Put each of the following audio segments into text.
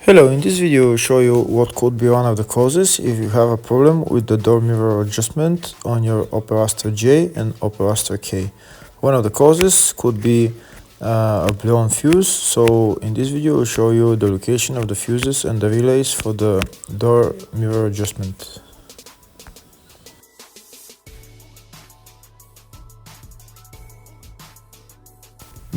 Hello, in this video I'll show you what could be one of the causes if you have a problem with the door mirror adjustment on your Opel Astra J and Opel Astra K. One of the causes could be a blown fuse, so in this video I'll show you the location of the fuses and the relays for the door mirror adjustment.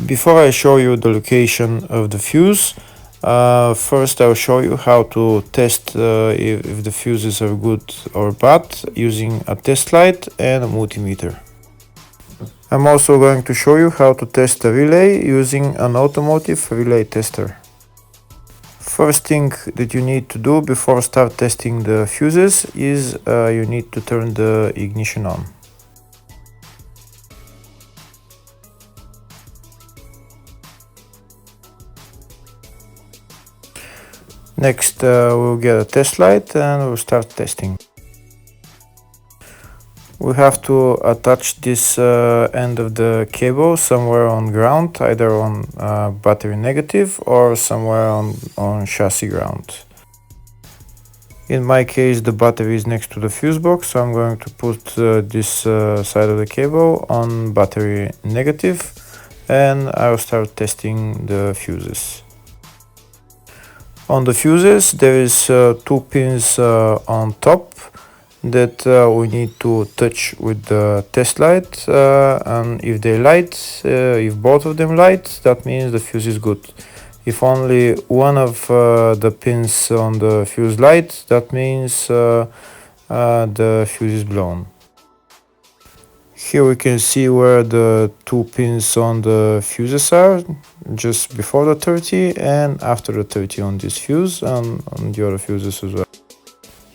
Before I show you the location of the fuse, first I'll show you how to test if the fuses are good or bad using a test light and a multimeter. I'm also going to show you how to test a relay using an automotive relay tester. First thing that you need to do before start testing the fuses is you need to turn the ignition on. Next we'll get a test light and we'll start testing. We have to attach this end of the cable somewhere on ground, either on battery negative or somewhere on chassis ground. In my case the battery is next to the fuse box, so I'm going to put this side of the cable on battery negative and I'll start testing the fuses. On the fuses there is two pins on top that we need to touch with the test light, and if they light, if both of them light, that means the fuse is good. If only one of the pins on the fuse light, that means the fuse is blown. Here we can see where the two pins on the fuses are, just before the 30 and after the 30 on this fuse and on the other fuses as well.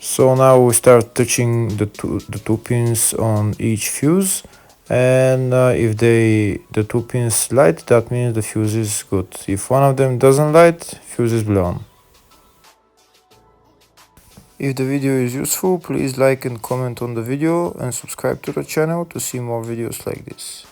So now we start touching the two pins on each fuse, and if the two pins light, that means the fuse is good. If one of them doesn't light, fuse is blown. If the video is useful, please like and comment on the video and subscribe to the channel to see more videos like this.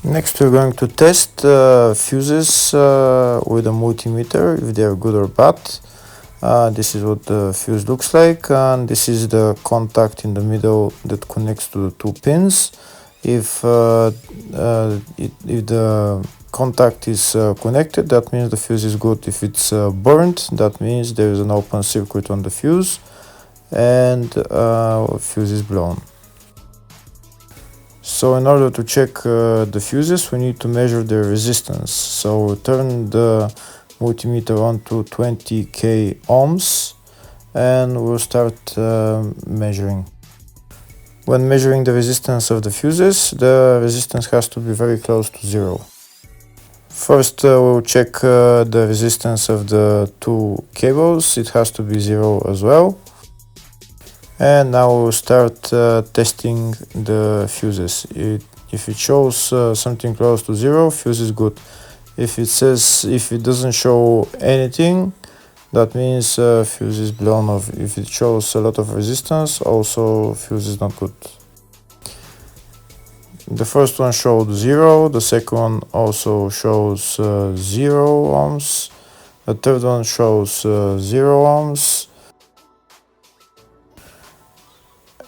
Next we're going to test fuses with a multimeter, if they are good or bad. This is what the fuse looks like, and this is the contact in the middle that connects to the two pins. If the contact is connected, that means the fuse is good. If it's burnt, that means there is an open circuit on the fuse and fuse is blown. So in order to check the fuses, we need to measure their resistance. So we'll turn the multimeter on to 20k ohms and we'll start measuring. When measuring the resistance of the fuses, the resistance has to be very close to zero. First we'll check the resistance of the two cables. It has to be zero as well. And now we'll start testing the fuses. If it shows something close to zero, fuse is good. If it doesn't show anything, that means fuse is blown off. If it shows a lot of resistance, also fuse is not good. The first one showed 0, the second one also shows 0 ohms, the third one shows 0 ohms,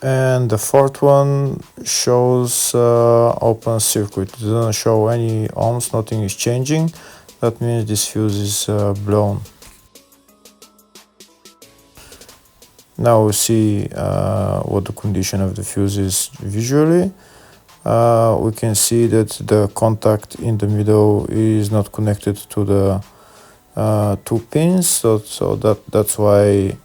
and the fourth one shows open circuit. It doesn't show any ohms, nothing is changing. That means this fuse is blown. Now we see what the condition of the fuse is visually. We can see that the contact in the middle is not connected to the two pins, so that's why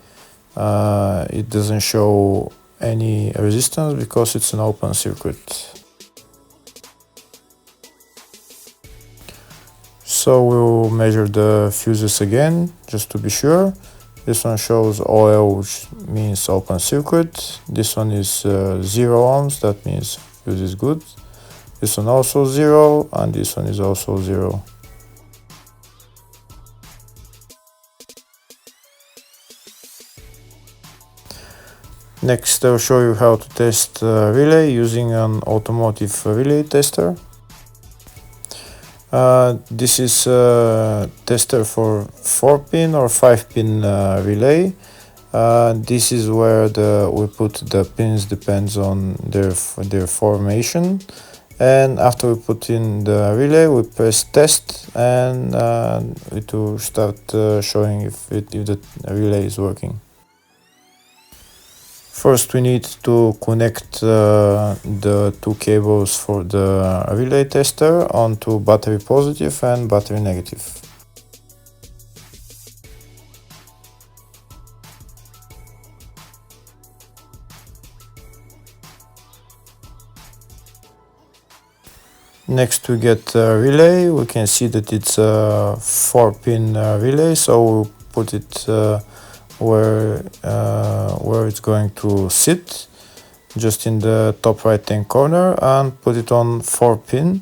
it doesn't show any resistance, because it's an open circuit. So we'll measure the fuses again just to be sure. This one shows OL, which means open circuit. This one is 0 ohms, that means fuse is good. This one also 0, and this one is also 0. Next, I'll show you how to test relay using an automotive relay tester. This is a tester for 4-pin or 5-pin relay. This is where we put the pins, depends on their formation. And after we put in the relay, we press test, and it will start showing if the relay is working. First, we need to connect the two cables for the relay tester onto battery positive and battery negative. Next, we get a relay. We can see that it's a 4-pin relay, so we'll put it where it's going to sit, just in the top right hand corner, and put it on 4-pin,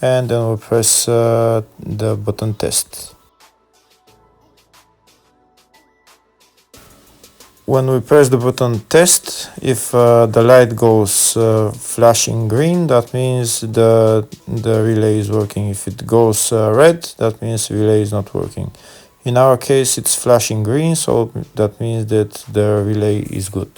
and then we'll press the button test. When we press the button test, if the light goes flashing green, that means the relay is working. If it goes red, that means the relay is not working. In our case, it's flashing green, so that means that the relay is good.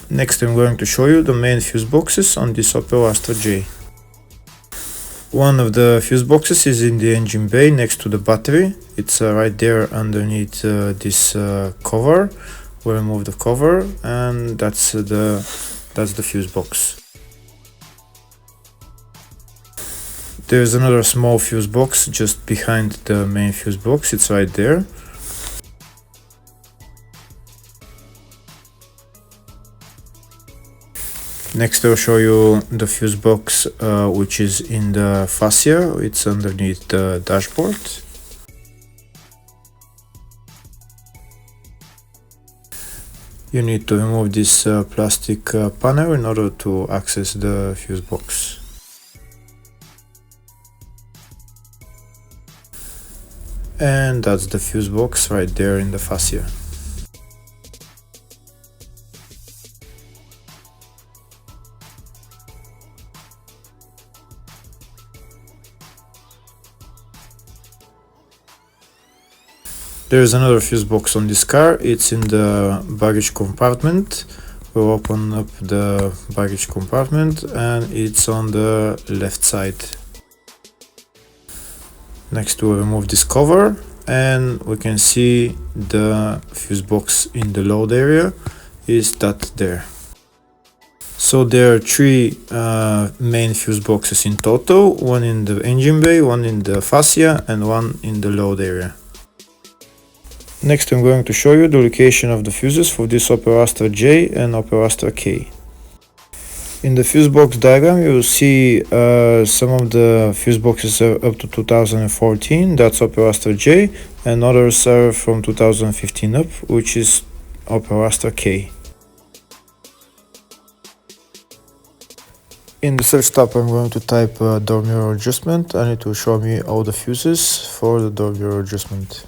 Next, I'm going to show you the main fuse boxes on this Opel Astra J. One of the fuse boxes is in the engine bay next to the battery. It's right there underneath this cover. We remove the cover, and that's the fuse box. There's another small fuse box just behind the main fuse box. It's right there. Next, I'll show you the fuse box which is in the fascia. It's underneath the dashboard. You need to remove this plastic panel in order to access the fuse box. And that's the fuse box right there in the fascia. There's another fuse box on this car. It's in the baggage compartment. We'll open up the baggage compartment, and it's on the left side. Next, we'll remove this cover, and we can see the fuse box in the load area is that there. So there are three main fuse boxes in total, one in the engine bay, one in the fascia, and one in the load area. Next, I'm going to show you the location of the fuses for this Opel Astra J and Opel Astra K. In the fuse box diagram, you will see some of the fuse boxes are up to 2014, that's Opel Astra J, and others are from 2015 up, which is Opel Astra K. In the search tab, I'm going to type door mirror adjustment, and it will show me all the fuses for the door mirror adjustment.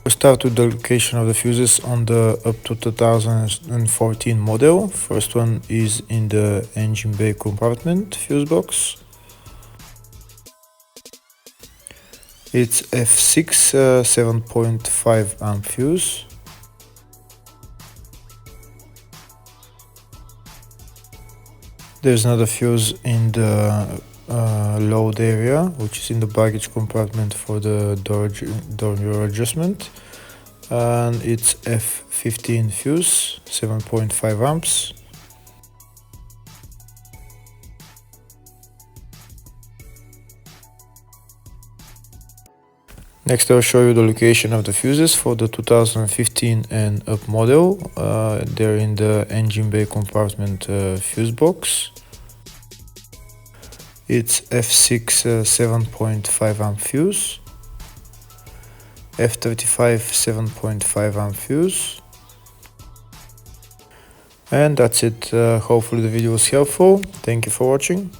We'll start with the location of the fuses on the up to 2014 model. First one is in the engine bay compartment fuse box. It's F6 7.5 amp fuse. There's another fuse in the load area, which is in the baggage compartment for the door mirror adjustment, and it's F15 fuse 7.5 amps. Next, I'll show you the location of the fuses for the 2015 and up model. They're in the engine bay compartment fuse box. It's F6 7.5 amp fuse. F35 7.5 amp fuse. And that's it. Hopefully the video was helpful. Thank you for watching.